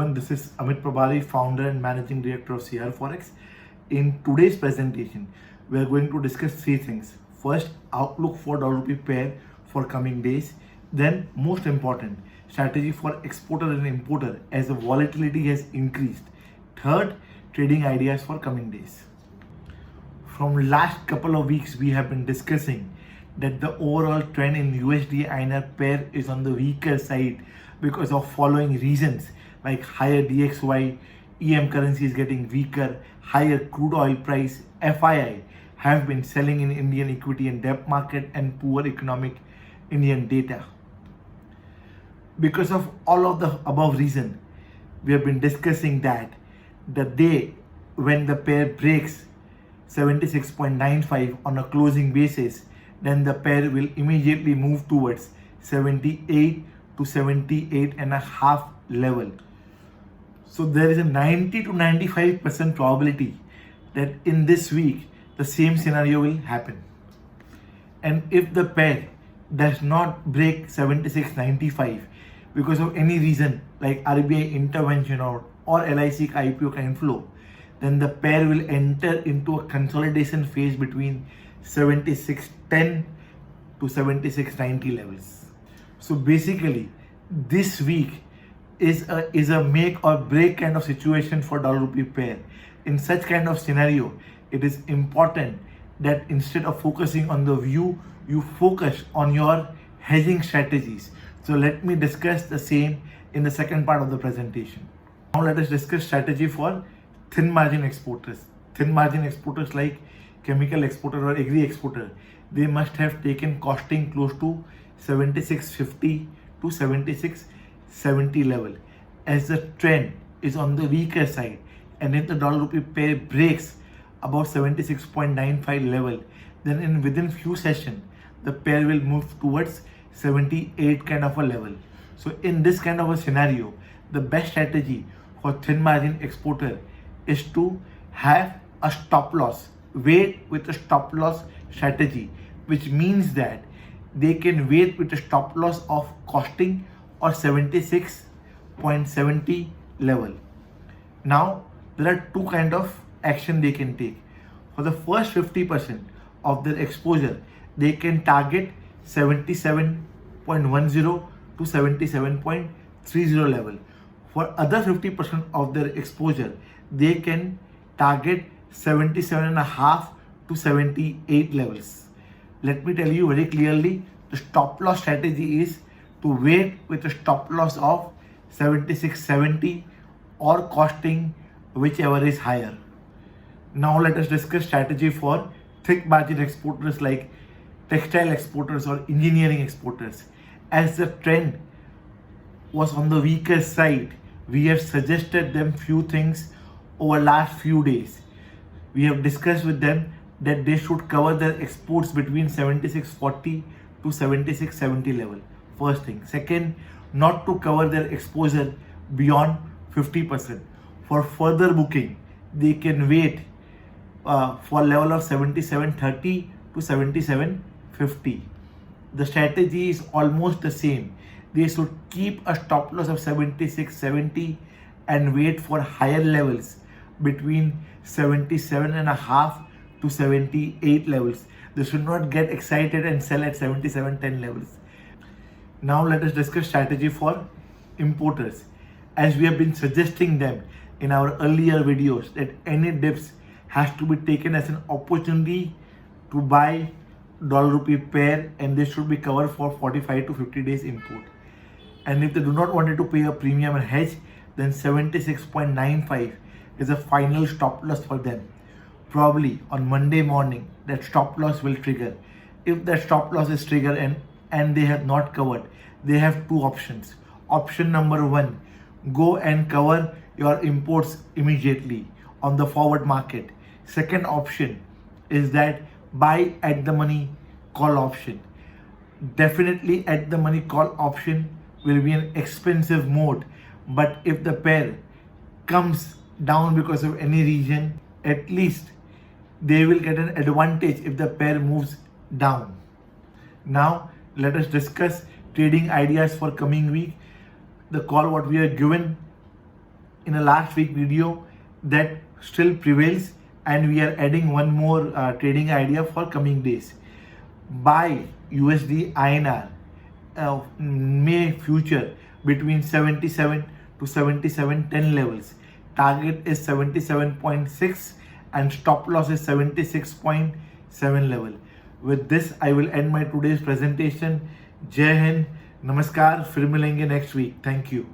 everyone, this is Amit Prabhari, founder and managing director of CR Forex. In today's presentation, we are going to discuss three things. First, outlook for dollar rupee pair for coming days. Then, most important, strategy for exporter and importer as the volatility has increased. Third, trading ideas for coming days. From last couple of weeks, we have been discussing that the overall trend in USD-INR pair is on the weaker side because of following reasons like higher DXY, EM currency is getting weaker, higher crude oil price, FII have been selling in Indian equity and debt market, and poor economic Indian data. Because of all of the above reason, we have been discussing that the day when the pair breaks 76.95 on a closing basis, then the pair will immediately move towards 78 to 78 and a half level. So there is a 90 to 95% probability that in this week the same scenario will happen. And if the pair does not break 76.95 because of any reason like RBI intervention or LIC IPO kind flow, then the pair will enter into a consolidation phase between 76.10 to 76.90 levels. So basically, this week is a make or break kind of situation for dollar rupee pair. In such kind of scenario, it is important that instead of focusing on the view, you focus on your hedging strategies. So let me discuss the same in the second part of the presentation. Now let us discuss strategy for thin margin exporters. Thin margin exporters like chemical exporter or agri exporter, they must have taken costing close to 76.50 to 76.70 level, as the trend is on the weaker side. And if the dollar rupee pair breaks about 76.95 level, then within few sessions the pair will move towards 78 kind of a level. So in this kind of a scenario, the best strategy for thin margin exporter is to have a stop loss, wait with a stop loss strategy, which means that they can wait with a stop loss of costing or 76.70 level. Now there are two kind of action they can take. For the first 50% of their exposure, they can target 77.10 to 77.30 level. For other 50% of their exposure, they can target 77.5 to 78 levels. Let me tell you very clearly, the stop loss strategy is to wait with a stop loss of 76.70 or costing whichever is higher. Now let us discuss strategy for thick margin exporters like textile exporters or engineering exporters. As the trend was on the weaker side, we have suggested them few things over last few days. We have discussed with them that they should cover their exports between 76.40 to 76.70 level. First thing. Second, not to cover their exposure beyond 50%. For further booking, they can wait for level of 77.30 to 77.50. The strategy is almost the same. They should keep a stop loss of 76.70 and wait for higher levels between 77.5 to 78 levels. They should not get excited and sell at 77.10 levels. Now let us discuss strategy for importers. As we have been suggesting them in our earlier videos, that any dips has to be taken as an opportunity to buy dollar rupee pair, and they should be covered for 45 to 50 days import. And if they do not want to pay a premium and hedge, then 76.95 is a final stop loss for them. Probably on Monday morning that stop loss will trigger. If that stop loss is triggered and they have not covered, they have two options. Option number one, go and cover your imports immediately on the forward market. Second option is that buy at the money call option. Definitely at the money call option will be an expensive mode, but if the pair comes down because of any reason, at least they will get an advantage if the pair moves down. Now let us discuss trading ideas for coming week. The call what we are given in a last week video that still prevails, and we are adding one more trading idea for coming days. Buy USD INR May future between 77 to 77.10 levels. Target is 77.6 and stop loss is 76.7 level. With this, I will end my today's presentation. Jai Hind, Namaskar, फिर मिलेंगे next week. Thank you.